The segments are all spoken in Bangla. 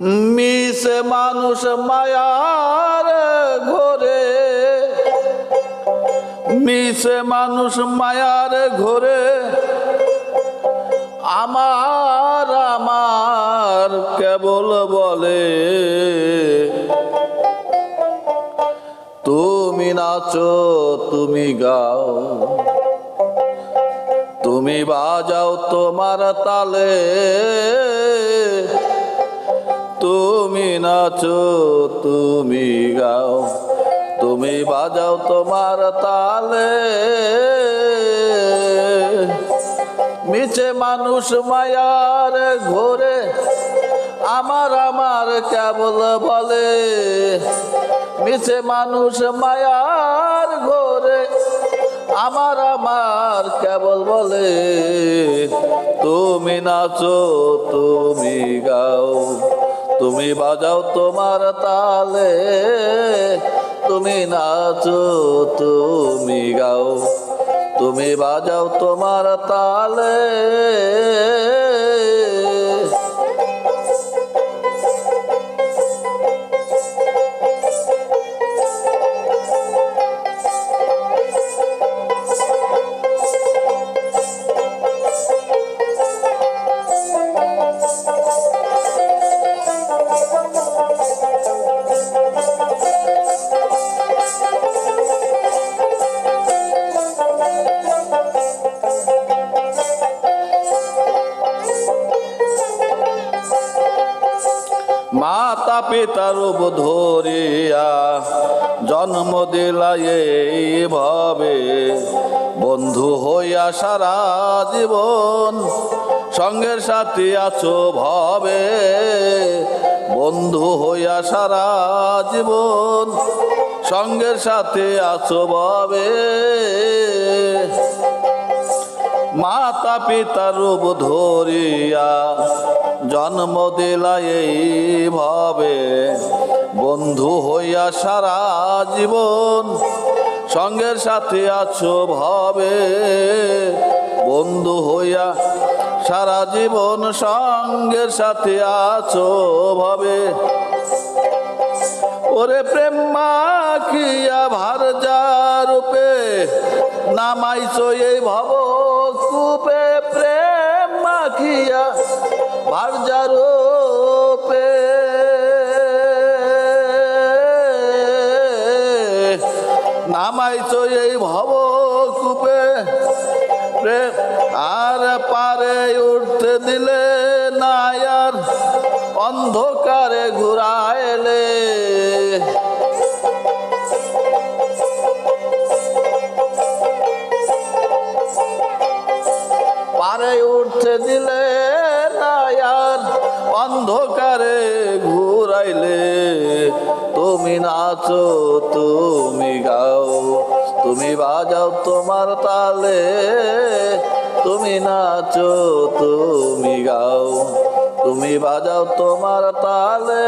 মিশে মানুষ মায়ার ঘরে, মিশে মানুষ মায়ার ঘরে, আমার আমার কেবল বলে তুমি নাচো তুমি গাও, তুমি বাজাও তোমার তালে, তুমি নাচো তুমি গাও, তুমি বাজাও তোমার তালে। মিছে মানুষ মায়ার ঘরে, আমার আমার কেবল বলে মিছে মানুষ মায়ার ঘরে, আমার আমার কেবল বলে তুমি নাচো তুমি গাও, তুমি বাজাও তোমার তালে, তুমি নাচো তুমি গাও, তুমি বাজাও তোমার তালে। মাতা পিতার রূপ ধরিয়া জন্ম দিলা এইভাবে, বন্ধু হইয়া সারা জীবন সঙ্গের সাথী আছো ভাবে, বন্ধু হইয়া সারা জীবন সঙ্গের সাথে আছো ভাবে। মাতা পিতার রূপ ধরিয়া জন্ম দিলা এইভাবে, বন্ধু হইয়া সারা জীবন সঙ্গের সাথে আছো ভাবে, বন্ধু হইয়া সারা জীবন সঙ্গের সাথে আছো ভাবে। ওরে প্রেম মাখিয়া ভার যা রূপে নামাইছো এই ভব কূপে, প্রেম মাখিয়া ভার যা রূপে নামাইছো এই ভব কূপে, প্রেম আর পারে উঠতে দিলে না আর অন্ধকারে ঘুরাইলে, পারে উঠতে দিলে না আর অন্ধকারে ঘুরাইলে, তুমি নাচো তুমি গাও, তুমি বাজাও তোমার তালে, তুমি নাচো তুমি গাও, তুমি বাজাও তোমার তালে।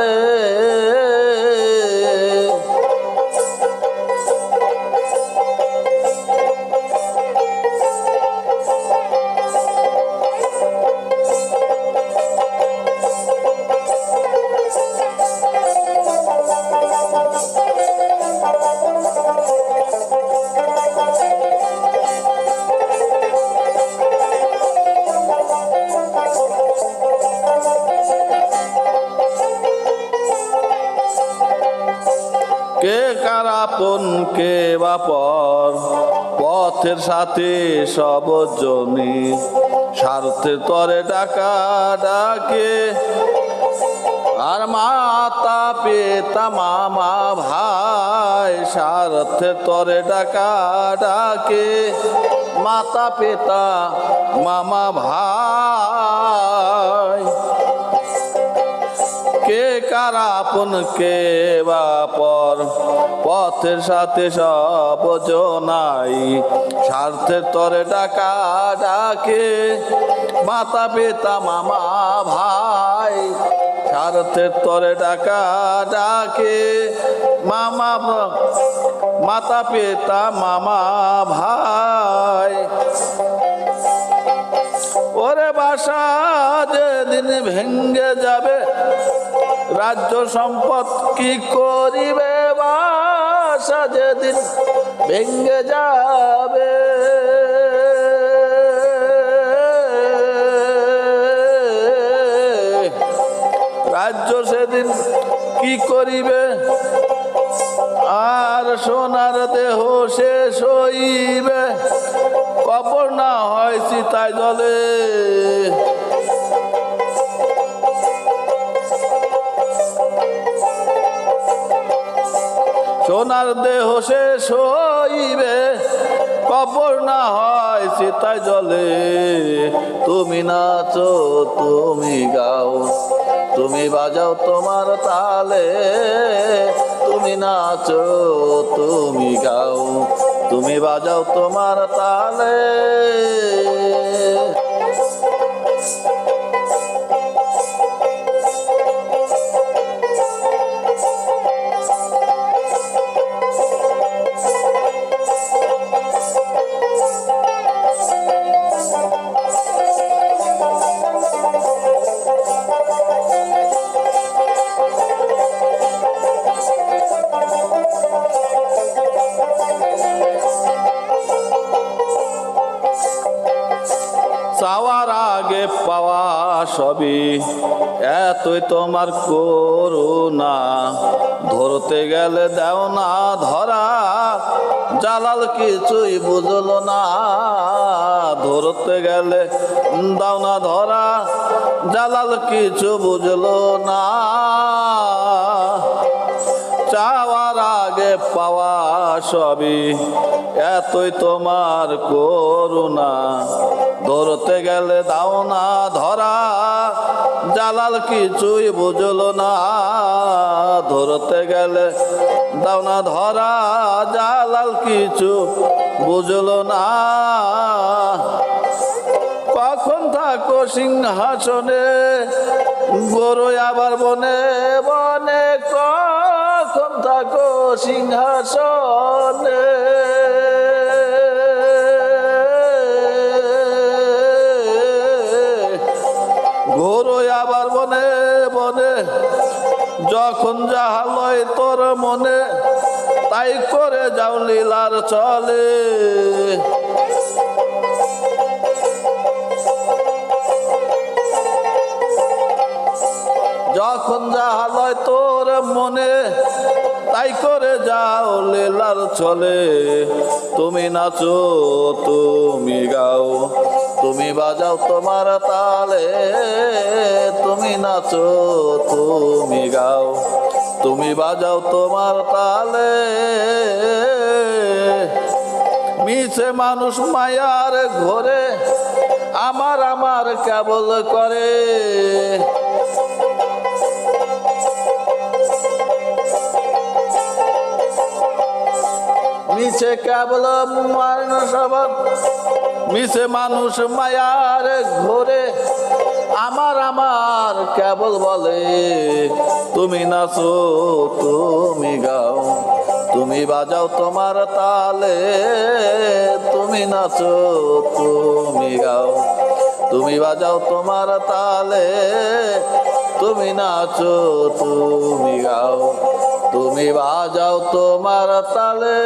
কে কার আপন কে বা পর, পথের সাথে সব জনি স্বার্থের তরে ডাকা ডাকে, আর মাতা পিতা মামা ভাই স্বার্থের তরে ডাকা ডাকে, মাতা পিতা মামা ভাই। কে কার আপন কে বা পর, পথের সাথে সব জনাই স্বার্থের তরে ডাকা ডাকে, মাতা পিতা মামা ভাই স্বার্থের তরে ডাকা ডাকে, মামা মাতা পিতা মামা ভাই। ওরে বাসা যেদিন ভেঙ্গে যাবে রাজ্য সম্পদ কি করিবে বাসা যেদিন ভেঙ্গে যাবে। রাজ্য সেদিন কি করিবে আর সোনার দেহ শেষ হইবে, কবর না হয় চিতায় জলে। সোনার দেহ শেষ হইবে, কবর না হয় চিতায় জলে। তুমি নাচো তুমি গাও, তুমি বাজাও তোমার তালে। তুমি নাচো তুমি গাও, তুমি বাজাও তোমার তালে। চাওয়ার আগে পাওয়া সবই এতই তোমার করুণা। ধরতে গেলে দাও না ধরা, জালাল কিছুই বুঝলো না। ধরতে গেলে দাও না ধরা, জালাল কিছু বুঝলো না। চাওয়ার আগে পাওয়া সবই এতই তোমার করুণা। ধরতে গেলে দাও না ধরা, জালাল কিছুই বুঝলো না। ধরতে গেলে দাও না ধরা, জালাল কিছু বুঝলো না। কখন থাকো সিংহাসনে, গরু আবার বনে বনে। কখন থাকো সিংহাসনে, গরু আবার বনে বনে। যখন যাহা লয় তোর মনে, তাই করে যাও লীলার চলে। যখন যাহা লয় তোর মনে, তাই করে যাও লীলার চলে। তুমি নাচো তুমি গাও, তুমি বাজাও তোমার তালে। তুমি নাচো তুমি গাও, তুমি বাজাও তোমার তালে। মিছে মানুষ মায়ার ঘরে আমার আমার কেবল করে। মিছে কেবল মানুষ আবার, মিছে মানুষ মায়ার ঘরে আমার আমার কেবল বলে। তুমি নাচো তুমি গাও, তুমি বাজাও তোমার তালে। তুমি নাচো তুমি গাও, তুমি বাজাও তোমার তালে। তুমি নাচো তুমি গাও, তুমি বাজাও তোমার তালে।